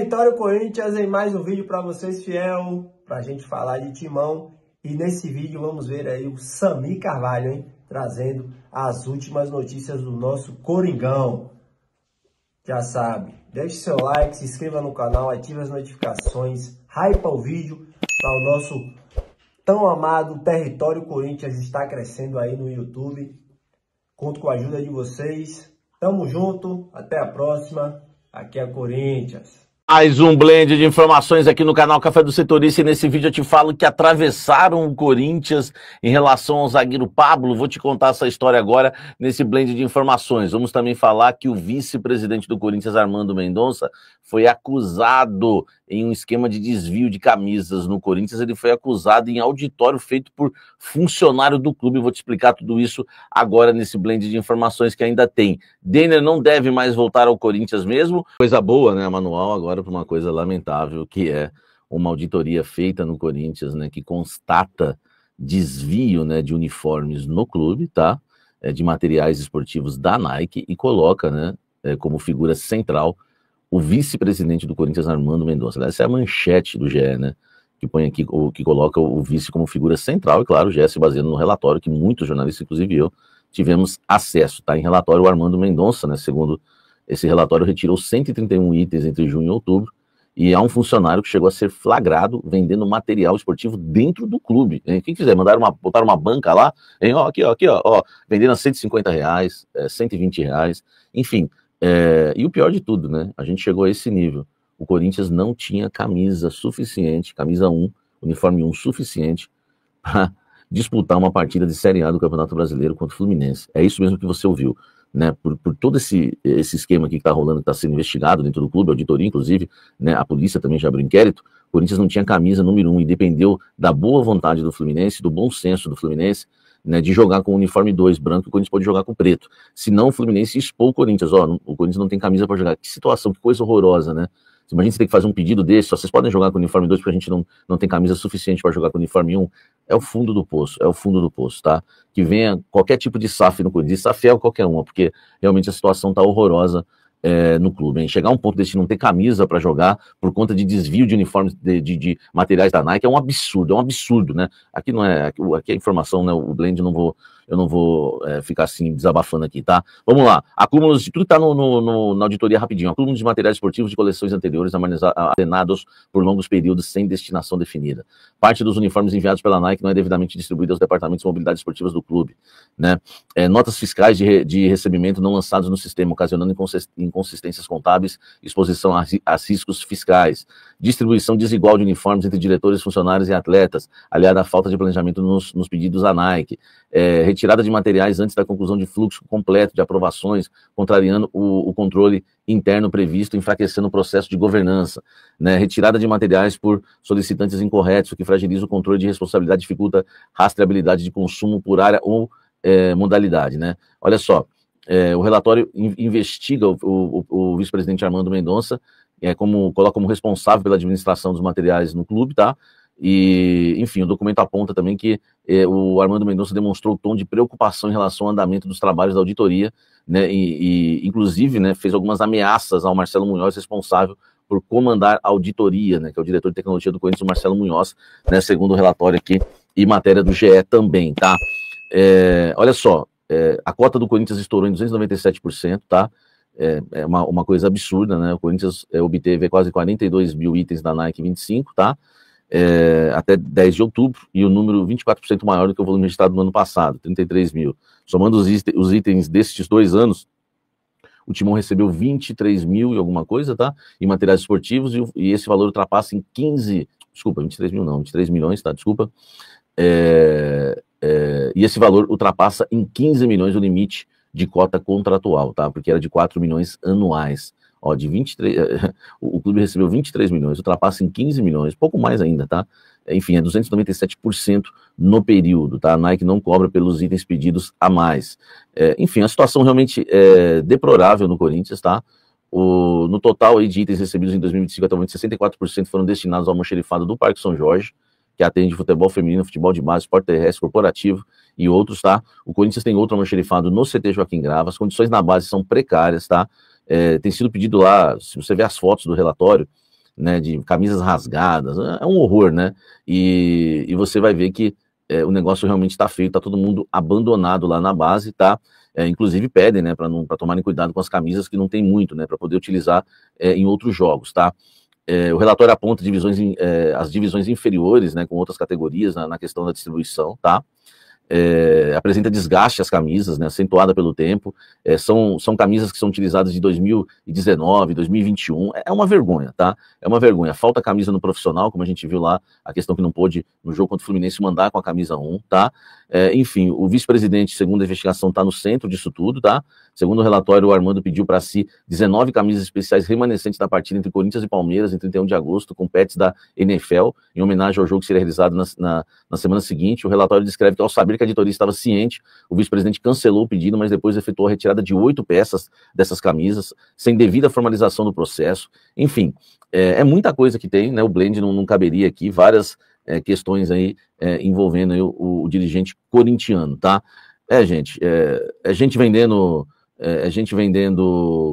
Território Corinthians em mais um vídeo para vocês, fiel, para a gente falar de Timão. E nesse vídeo vamos ver aí o Samir Carvalho, hein, trazendo as últimas notícias do nosso Coringão. Já sabe, deixe seu like, se inscreva no canal, ative as notificações, hypa o vídeo para o nosso tão amado Território Corinthians estar crescendo aí no YouTube. Conto com a ajuda de vocês. Tamo junto, até a próxima. Aqui é Corinthians. Mais um blend de informações aqui no canal Café do Setorista, e nesse vídeo eu te falo que atravessaram o Corinthians em relação ao zagueiro Pablo. Vou te contar essa história agora nesse blend de informações. Vamos também falar que o vice-presidente do Corinthians, Armando Mendonça, foi acusado em um esquema de desvio de camisas no Corinthians. Ele foi acusado em auditório feito por funcionário do clube. Vou te explicar tudo isso agora nesse blend de informações que ainda tem. Denner não deve mais voltar ao Corinthians mesmo. Coisa boa, né, manual, agora para uma coisa lamentável, que é uma auditoria feita no Corinthians, né, que constata desvio, né, de uniformes no clube, tá? De materiais esportivos da Nike, e coloca, né, como figura central o vice-presidente do Corinthians, Armando Mendonça. Essa é a manchete do GE, né, que põe aqui, que coloca o vice como figura central, e claro, o GE se baseando no relatório que muitos jornalistas, inclusive eu, tivemos acesso, tá? Em relatório, o Armando Mendonça, né, segundo esse relatório, retirou 131 itens entre junho e outubro, e há um funcionário que chegou a ser flagrado vendendo material esportivo dentro do clube. Hein? Quem quiser, botar uma banca lá, hein? Ó, aqui, ó, vendendo a R$150, R$120, enfim. E o pior de tudo, né? A gente chegou a esse nível. O Corinthians não tinha camisa suficiente, camisa 1, uniforme 1 suficiente, para disputar uma partida de Série A do Campeonato Brasileiro contra o Fluminense. É isso mesmo que você ouviu. Né, por todo esse esquema aqui que está rolando, que está sendo investigado dentro do clube, auditoria inclusive, né, a polícia também já abriu inquérito. O Corinthians não tinha camisa número 1 e dependeu da boa vontade do Fluminense, do bom senso do Fluminense, né, de jogar com o uniforme 2 branco, e o Corinthians pode jogar com preto. Senão o Fluminense expôs o Corinthians. Ó, o Corinthians não tem camisa para jogar. Que situação, que coisa horrorosa, né? Imagina você ter que fazer um pedido desse, ó, vocês podem jogar com o uniforme 2 porque a gente não tem camisa suficiente para jogar com o uniforme 1. É o fundo do poço, tá? Que venha qualquer tipo de SAF no Corinthians, SAF é qualquer uma, porque realmente a situação tá horrorosa no clube, hein? Chegar a um ponto desse não ter camisa para jogar por conta de desvio de uniformes, de materiais da Nike, é um absurdo, né? Aqui não é, aqui é informação, né? O blend eu não vou ficar assim desabafando aqui, tá? Vamos lá, acúmulos de tudo que tá na auditoria rapidinho. Acúmulos de materiais esportivos de coleções anteriores armazenados por longos períodos sem destinação definida. Parte dos uniformes enviados pela Nike não é devidamente distribuída aos departamentos de mobilidade esportivas do clube, né? Notas fiscais de recebimento não lançados no sistema, ocasionando inconsistências contábeis, exposição a riscos fiscais, distribuição desigual de uniformes entre diretores, funcionários e atletas, aliada à falta de planejamento nos pedidos à Nike, retirada de materiais antes da conclusão de fluxo completo de aprovações, contrariando o controle interno previsto, enfraquecendo o processo de governança, né? Retirada de materiais por solicitantes incorretos, o que fragiliza o controle de responsabilidade, dificulta rastreabilidade de consumo por área ou modalidade, né? Olha só, o relatório investiga o vice-presidente Armando Mendonça, coloca como responsável pela administração dos materiais no clube, tá? E, enfim, o documento aponta também que o Armando Mendonça demonstrou o tom de preocupação em relação ao andamento dos trabalhos da auditoria, né, e inclusive, né, fez algumas ameaças ao Marcelo Munhoz, responsável por comandar a auditoria, né, que é o diretor de tecnologia do Corinthians, o Marcelo Munhoz, né, segundo o relatório aqui e matéria do GE também, tá? Olha só, a cota do Corinthians estourou em 297%, tá? É uma coisa absurda, né? O Corinthians obteve quase 42 mil itens da Nike 25, tá? Até 10 de outubro, e o número 24% maior do que o volume registrado no ano passado, 33 mil. Somando os itens destes 2 anos, o Timão recebeu 23 mil e alguma coisa, tá? Em materiais esportivos, e esse valor ultrapassa em 23 mil não, 23 milhões, tá? Desculpa. E esse valor ultrapassa em 15 milhões o limite de cota contratual, tá? Porque era de 4 milhões anuais. Ó, de 23, o clube recebeu 23 milhões, ultrapassa em 15 milhões, pouco mais ainda, tá? Enfim, é 297% no período, tá? A Nike não cobra pelos itens pedidos a mais. Enfim, a situação realmente é deplorável no Corinthians, tá? No total aí de itens recebidos em 2025, atualmente 64% foram destinados ao almoxarifado do Parque São Jorge, que atende futebol feminino, futebol de base, esporte terrestre, corporativo e outros, tá? O Corinthians tem outro almoxarifado no CT Joaquim Grava, as condições na base são precárias, tá? Tem sido pedido lá, se você ver as fotos do relatório, né, de camisas rasgadas, é um horror, né? E você vai ver que o negócio realmente está feio, tá todo mundo abandonado lá na base, tá? Inclusive pedem, né, para tomarem cuidado com as camisas que não tem muito, né, para poder utilizar em outros jogos, tá? O relatório aponta as divisões inferiores, né, com outras categorias na questão da distribuição, tá? Apresenta desgaste às camisas, né, acentuada pelo tempo. São camisas que são utilizadas de 2019, 2021. É uma vergonha, tá? É uma vergonha. Falta camisa no profissional, como a gente viu lá, a questão que não pôde, no jogo contra o Fluminense, mandar com a camisa 1, tá? Enfim, o vice-presidente, segundo a investigação, está no centro disso tudo, tá? Segundo o relatório, o Armando pediu para si 19 camisas especiais remanescentes da partida entre Corinthians e Palmeiras em 31 de agosto, com pets da NFL, em homenagem ao jogo que seria realizado na semana seguinte. O relatório descreve que, ao saber que a editoria estava ciente, o vice-presidente cancelou o pedido, mas depois efetuou a retirada de 8 peças dessas camisas, sem devida formalização do processo. Enfim, é muita coisa que tem, né? O blend não caberia aqui, várias questões aí envolvendo aí o dirigente corintiano, tá? Gente, gente vendendo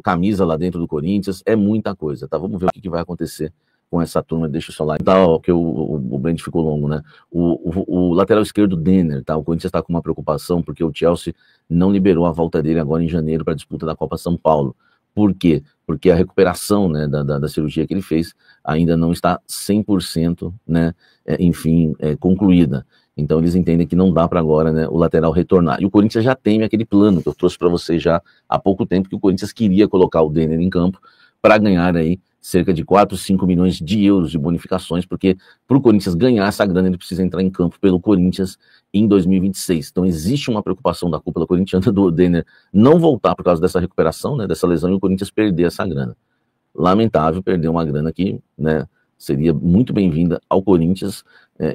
camisa lá dentro do Corinthians, é muita coisa, tá? Vamos ver o que vai acontecer com essa turma. Deixa o seu like, tá? Porque o blend ficou longo, né? O lateral esquerdo, Denner, tá? O Corinthians está com uma preocupação porque o Chelsea não liberou a volta dele agora em janeiro para a disputa da Copa São Paulo. Por quê? Porque a recuperação, né, da cirurgia que ele fez ainda não está 100%, né, concluída. Então eles entendem que não dá para agora, né, o lateral retornar. E o Corinthians já tem aquele plano que eu trouxe para vocês já há pouco tempo, que o Corinthians queria colocar o Denner em campo para ganhar aí cerca de 4, 5 milhões de euros de bonificações, porque para o Corinthians ganhar essa grana, ele precisa entrar em campo pelo Corinthians em 2026. Então existe uma preocupação da cúpula corintiana do Denner não voltar por causa dessa recuperação, né, dessa lesão, e o Corinthians perder essa grana. Lamentável perder uma grana que, né, seria muito bem-vinda ao Corinthians.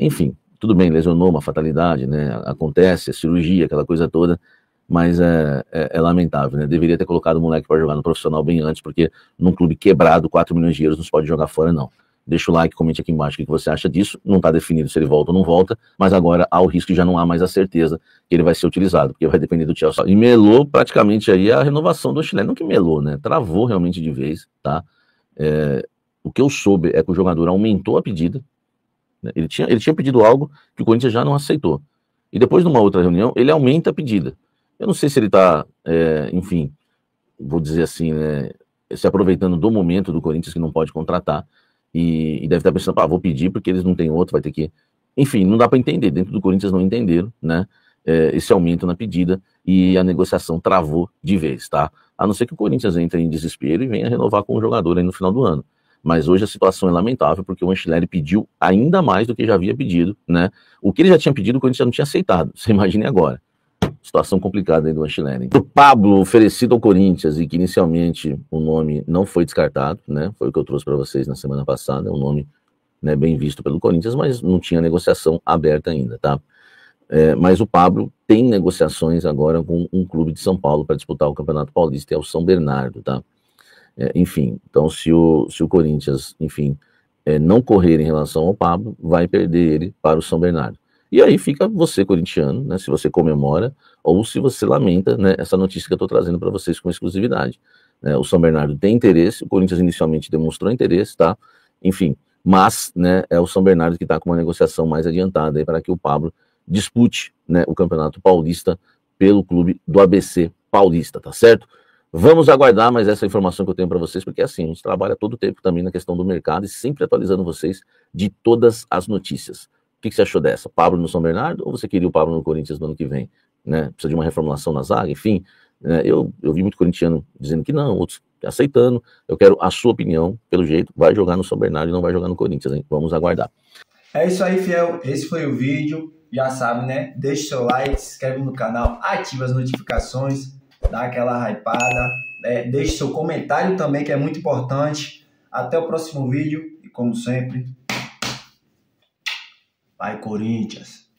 Enfim, tudo bem, lesionou, uma fatalidade, né, acontece, cirurgia, aquela coisa toda, mas é lamentável, né? Deveria ter colocado o moleque para jogar no profissional bem antes, porque num clube quebrado, 4 milhões de euros não se pode jogar fora, não. Deixa o like, comente aqui embaixo o que você acha disso. Não está definido se ele volta ou não volta, mas agora há o risco e já não há mais a certeza que ele vai ser utilizado, porque vai depender do Chelsea. E melou praticamente aí a renovação do chileno, não que melou, né? Travou realmente de vez, tá? O que eu soube é que o jogador aumentou a pedida, né? Ele tinha pedido algo que o Corinthians já não aceitou. E depois, numa outra reunião, ele aumenta a pedida. Eu não sei se ele está, enfim, vou dizer assim, né, se aproveitando do momento do Corinthians que não pode contratar e deve estar pensando, vou pedir porque eles não têm outro, vai ter que... Enfim, não dá para entender, dentro do Corinthians não entenderam, né, esse aumento na pedida e a negociação travou de vez, tá? A não ser que o Corinthians entre em desespero e venha renovar com o jogador aí no final do ano. Mas hoje a situação é lamentável porque o Ancelotti pediu ainda mais do que já havia pedido, né? O que ele já tinha pedido, o Corinthians já não tinha aceitado, você imagine agora. Situação complicada aí do Ancelotti. O Pablo oferecido ao Corinthians e que inicialmente o nome não foi descartado, né? Foi o que eu trouxe para vocês na semana passada, um nome, né, bem visto pelo Corinthians, mas não tinha negociação aberta ainda, tá? Mas o Pablo tem negociações agora com um clube de São Paulo para disputar o Campeonato Paulista, é o São Bernardo, tá? Enfim, então se o Corinthians, enfim, não correr em relação ao Pablo, vai perder ele para o São Bernardo. E aí fica você, corintiano, né, se você comemora ou se você lamenta, né, essa notícia que eu estou trazendo para vocês com exclusividade. O São Bernardo tem interesse, o Corinthians inicialmente demonstrou interesse, tá? Enfim, mas, né, é o São Bernardo que está com uma negociação mais adiantada aí para que o Pablo dispute, né, o Campeonato Paulista pelo clube do ABC Paulista, tá certo? Vamos aguardar, mas essa é a informação que eu tenho para vocês, porque assim, a gente trabalha todo o tempo também na questão do mercado e sempre atualizando vocês de todas as notícias. O que você achou dessa? Pablo no São Bernardo ou você queria o Pablo no Corinthians no ano que vem? Né? Precisa de uma reformulação na zaga, enfim. Eu vi muito corintiano dizendo que não, outros aceitando. Eu quero a sua opinião, pelo jeito, vai jogar no São Bernardo e não vai jogar no Corinthians, hein? Vamos aguardar. É isso aí, fiel. Esse foi o vídeo. Já sabe, né? Deixa seu like, se inscreve no canal, ativa as notificações, dá aquela hypada, deixe seu comentário também, que é muito importante. Até o próximo vídeo e, como sempre, vai Corinthians!